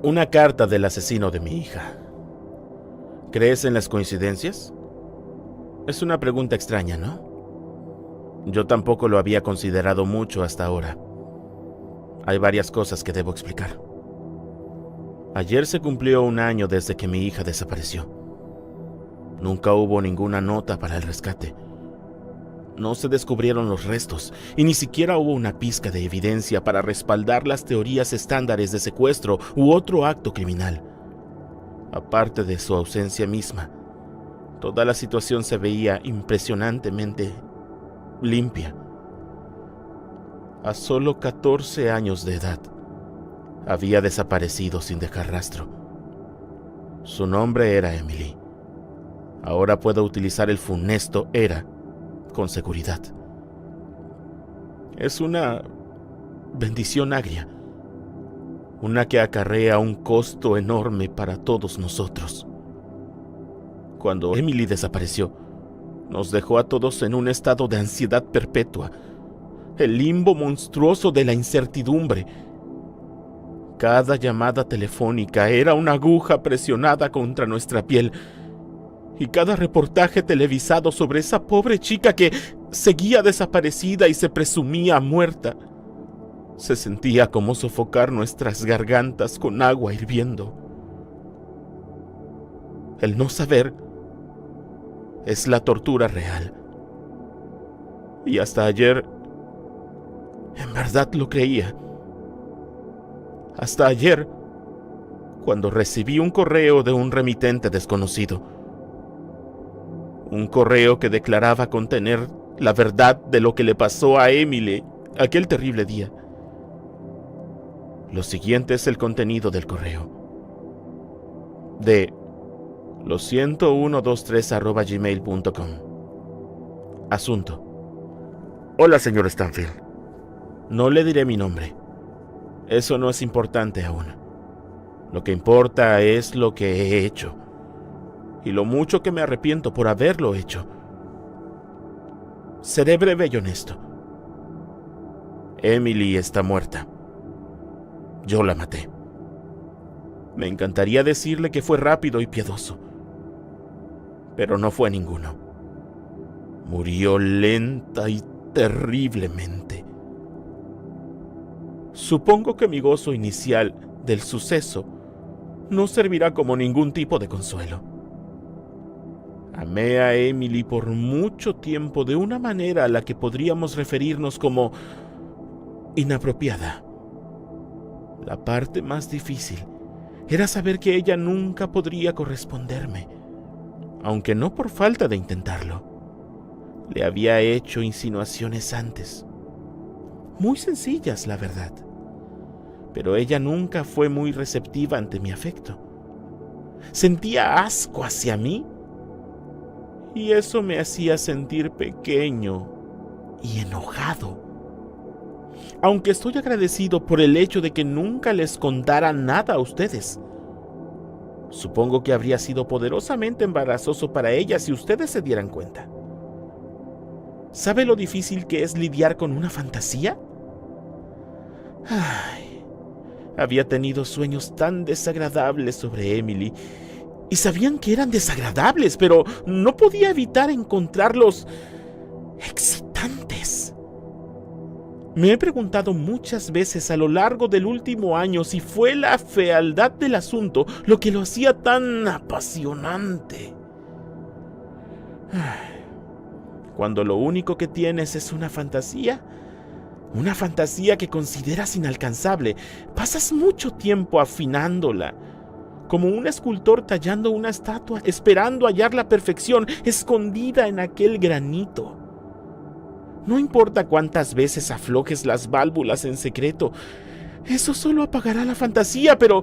Una carta del asesino de mi hija. ¿Crees en las coincidencias? Es una pregunta extraña, ¿no? Yo tampoco lo había considerado mucho hasta ahora. Hay varias cosas que debo explicar. Ayer se cumplió un año desde que mi hija desapareció. Nunca hubo ninguna nota para el rescate. No se descubrieron los restos y ni siquiera hubo una pizca de evidencia para respaldar las teorías estándares de secuestro u otro acto criminal. Aparte de su ausencia misma, toda la situación se veía impresionantemente limpia. A solo 14 años de edad, había desaparecido sin dejar rastro. Su nombre era Emily. Ahora puedo utilizar el funesto era con seguridad. Es una bendición agria, una que acarrea un costo enorme para todos nosotros. Cuando Emily desapareció, nos dejó a todos en un estado de ansiedad perpetua, el limbo monstruoso de la incertidumbre. Cada llamada telefónica era una aguja presionada contra nuestra piel, y cada reportaje televisado sobre esa pobre chica que seguía desaparecida y se presumía muerta se sentía como sofocar nuestras gargantas con agua hirviendo. El no saber es la tortura real. Y hasta ayer, en verdad lo creía. Hasta ayer, cuando recibí un correo de un remitente desconocido. Un correo que declaraba contener la verdad de lo que le pasó a Emily aquel terrible día. Lo siguiente es el contenido del correo. De lo100123@gmail.com. Asunto: hola, señor Stanfield. No le diré mi nombre. Eso no es importante aún. Lo que importa es lo que he hecho. Y lo mucho que me arrepiento por haberlo hecho. Seré breve y honesto. Emily está muerta. Yo la maté. Me encantaría decirle que fue rápido y piadoso, pero no fue ninguno. Murió lenta y terriblemente. Supongo que mi gozo inicial del suceso no servirá como ningún tipo de consuelo. Amé a Emily por mucho tiempo de una manera a la que podríamos referirnos como inapropiada. La parte más difícil era saber que ella nunca podría corresponderme, aunque no por falta de intentarlo. Le había hecho insinuaciones antes, muy sencillas, la verdad, pero ella nunca fue muy receptiva ante mi afecto. Sentía asco hacia mí, y eso me hacía sentir pequeño y enojado. Aunque estoy agradecido por el hecho de que nunca les contara nada a ustedes. Supongo que habría sido poderosamente embarazoso para ella si ustedes se dieran cuenta. ¿Sabe lo difícil que es lidiar con una fantasía? Había tenido sueños tan desagradables sobre Emily, y sabían que eran desagradables, pero no podía evitar encontrarlos excitantes. Me he preguntado muchas veces a lo largo del último año si fue la fealdad del asunto lo que lo hacía tan apasionante. Cuando lo único que tienes es una fantasía que consideras inalcanzable, pasas mucho tiempo afinándola, como un escultor tallando una estatua, esperando hallar la perfección escondida en aquel granito. No importa cuántas veces aflojes las válvulas en secreto, eso solo apagará la fantasía, pero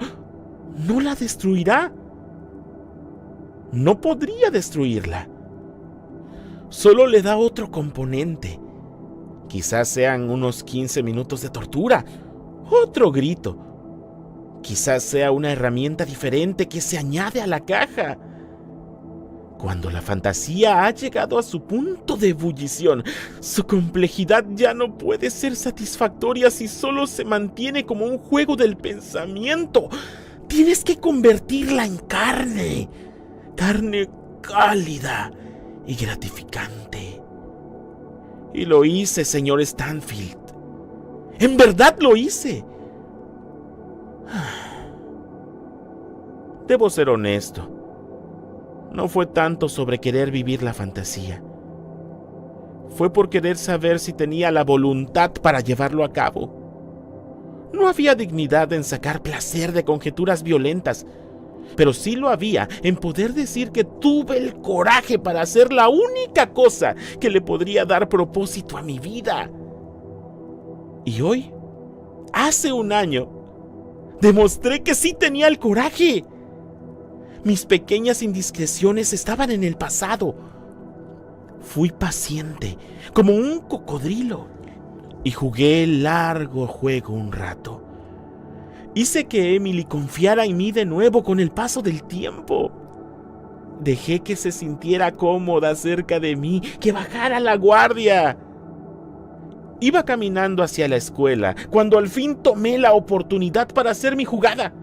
no la destruirá. No podría destruirla. Solo le da otro componente. Quizás sean unos 15 minutos de tortura, otro grito. Quizás sea una herramienta diferente que se añade a la caja. Cuando la fantasía ha llegado a su punto de ebullición, su complejidad ya no puede ser satisfactoria si solo se mantiene como un juego del pensamiento. Tienes que convertirla en carne. Carne cálida y gratificante. Y lo hice, señor Stanfield. En verdad lo hice. Debo ser honesto. No fue tanto sobre querer vivir la fantasía. Fue por querer saber si tenía la voluntad para llevarlo a cabo. No había dignidad en sacar placer de conjeturas violentas, pero sí lo había en poder decir que tuve el coraje para hacer la única cosa que le podría dar propósito a mi vida. Y hoy, hace un año, demostré que sí tenía el coraje. Mis pequeñas indiscreciones estaban en el pasado. Fui paciente, como un cocodrilo, y jugué el largo juego un rato. Hice que Emily confiara en mí de nuevo con el paso del tiempo. Dejé que se sintiera cómoda cerca de mí, que bajara la guardia. Iba caminando hacia la escuela cuando al fin tomé la oportunidad para hacer mi jugada.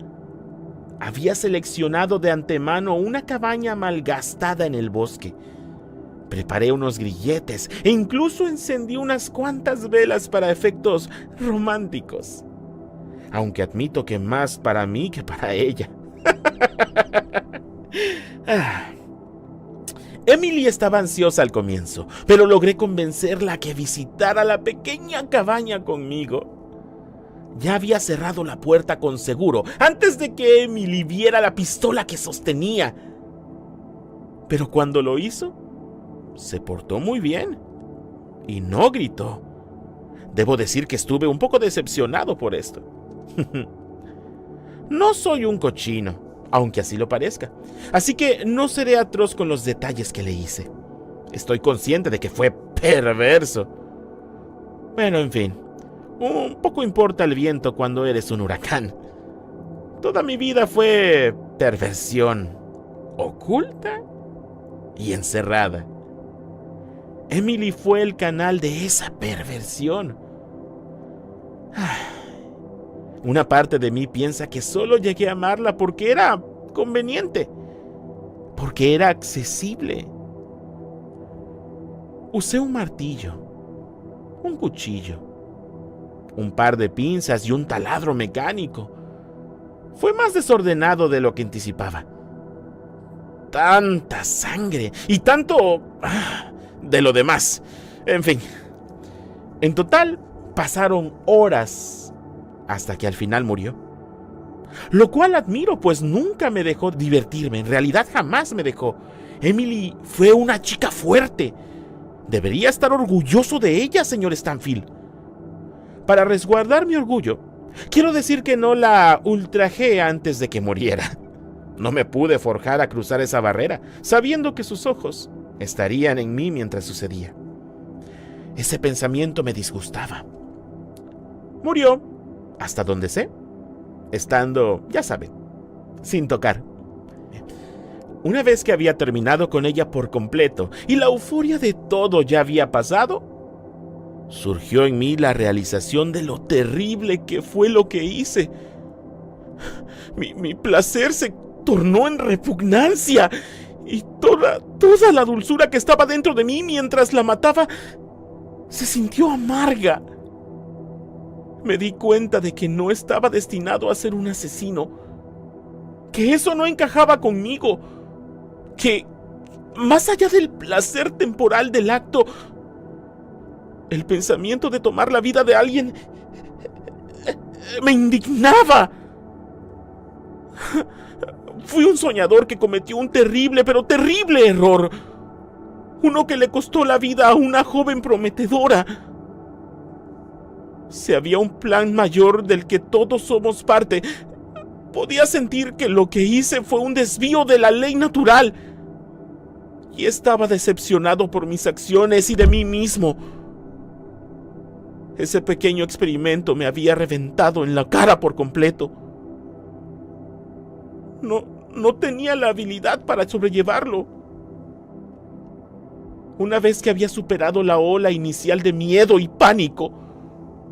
Había seleccionado de antemano una cabaña malgastada en el bosque. Preparé unos grilletes e incluso encendí unas cuantas velas para efectos románticos. Aunque admito que más para mí que para ella. Emily estaba ansiosa al comienzo, pero logré convencerla a que visitara la pequeña cabaña conmigo. Ya había cerrado la puerta con seguro antes de que Emily viera la pistola que sostenía. Pero cuando lo hizo, se portó muy bien y no gritó. Debo decir que estuve un poco decepcionado por esto. No soy un cochino, aunque así lo parezca, así que no seré atroz con los detalles que le hice. Estoy consciente de que fue perverso. Bueno, en fin, un poco importa el viento cuando eres un huracán. Toda mi vida fue perversión, oculta y encerrada. Emily fue el canal de esa perversión. Una parte de mí piensa que solo llegué a amarla porque era conveniente, porque era accesible. Usé un martillo, un cuchillo, un par de pinzas y un taladro mecánico. Fue más desordenado de lo que anticipaba. Tanta sangre y tanto de lo demás. En fin, en total pasaron horas hasta que al final murió. Lo cual admiro, pues nunca me dejó divertirme. En realidad jamás me dejó. Emily fue una chica fuerte. Debería estar orgulloso de ella, señor Stanfield. Para resguardar mi orgullo, quiero decir que no la ultrajé antes de que muriera. No me pude forjar a cruzar esa barrera, sabiendo que sus ojos estarían en mí mientras sucedía. Ese pensamiento me disgustaba. Murió, hasta donde sé, estando, ya saben, sin tocar. Una vez que había terminado con ella por completo y la euforia de todo ya había pasado, surgió en mí la realización de lo terrible que fue lo que hice. Mi placer se tornó en repugnancia y toda la dulzura que estaba dentro de mí mientras la mataba se sintió amarga. Me di cuenta de que no estaba destinado a ser un asesino, que eso no encajaba conmigo, que más allá del placer temporal del acto, el pensamiento de tomar la vida de alguien me indignaba. Fui un soñador que cometió un terrible, pero terrible error. Uno que le costó la vida a una joven prometedora. Si había un plan mayor del que todos somos parte, podía sentir que lo que hice fue un desvío de la ley natural. Y estaba decepcionado por mis acciones y de mí mismo. Ese pequeño experimento me había reventado en la cara por completo. No tenía la habilidad para sobrellevarlo. Una vez que había superado la ola inicial de miedo y pánico,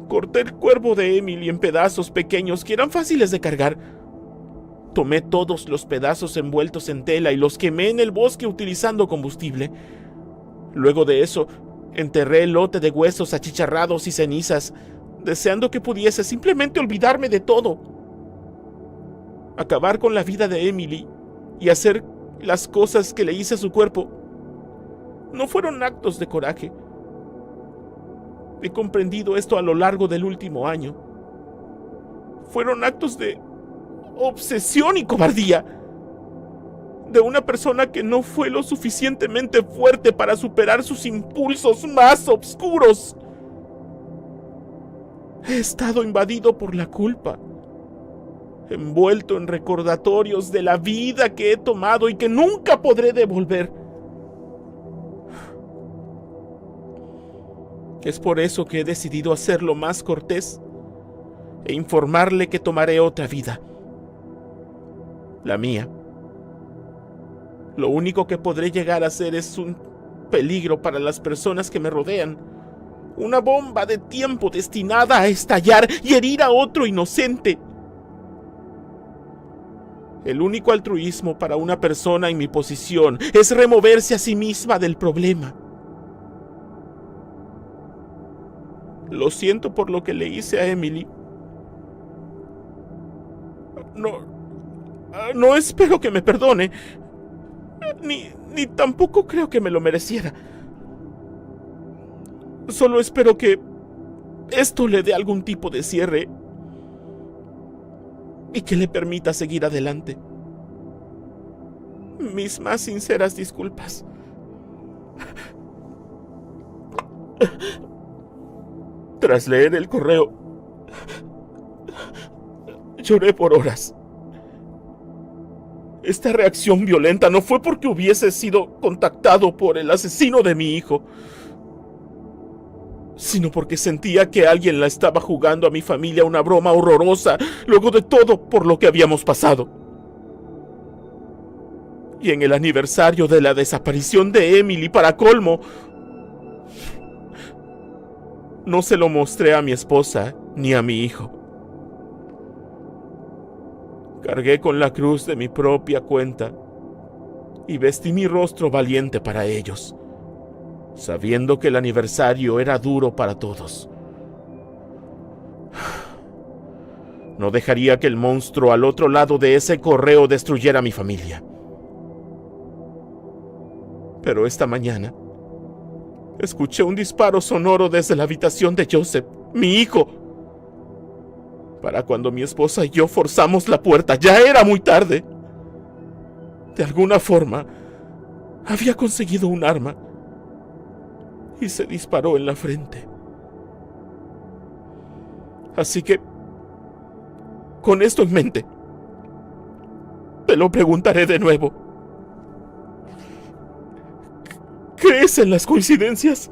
corté el cuerpo de Emily en pedazos pequeños que eran fáciles de cargar. Tomé todos los pedazos envueltos en tela y los quemé en el bosque utilizando combustible. Luego de eso, enterré el lote de huesos achicharrados y cenizas, deseando que pudiese simplemente olvidarme de todo. Acabar con la vida de Emily y hacer las cosas que le hice a su cuerpo no fueron actos de coraje. He comprendido esto a lo largo del último año. Fueron actos de obsesión y cobardía de una persona que no fue lo suficientemente fuerte para superar sus impulsos más oscuros. He estado invadido por la culpa, envuelto en recordatorios de la vida que he tomado y que nunca podré devolver. Es por eso que he decidido hacerlo más cortés e informarle que tomaré otra vida. La mía. Lo único que podré llegar a ser es un peligro para las personas que me rodean. Una bomba de tiempo destinada a estallar y herir a otro inocente. El único altruismo para una persona en mi posición es removerse a sí misma del problema. Lo siento por lo que le hice a Emily. No espero que me perdone, ni tampoco creo que me lo mereciera. Solo espero que esto le dé algún tipo de cierre y que le permita seguir adelante. Mis más sinceras disculpas. Tras leer el correo, lloré por horas. Esta reacción violenta no fue porque hubiese sido contactado por el asesino de mi hijo, sino porque sentía que alguien la estaba jugando a mi familia una broma horrorosa, luego de todo por lo que habíamos pasado. Y en el aniversario de la desaparición de Emily, para colmo, no se lo mostré a mi esposa ni a mi hijo. Cargué con la cruz de mi propia cuenta y vestí mi rostro valiente para ellos, sabiendo que el aniversario era duro para todos. No dejaría que el monstruo al otro lado de ese correo destruyera a mi familia. Pero esta mañana escuché un disparo sonoro desde la habitación de Joseph, mi hijo. Para cuando mi esposa y yo forzamos la puerta, ya era muy tarde. De alguna forma, había conseguido un arma y se disparó en la frente. Así que, con esto en mente, te lo preguntaré de nuevo. ¿Crees en las coincidencias?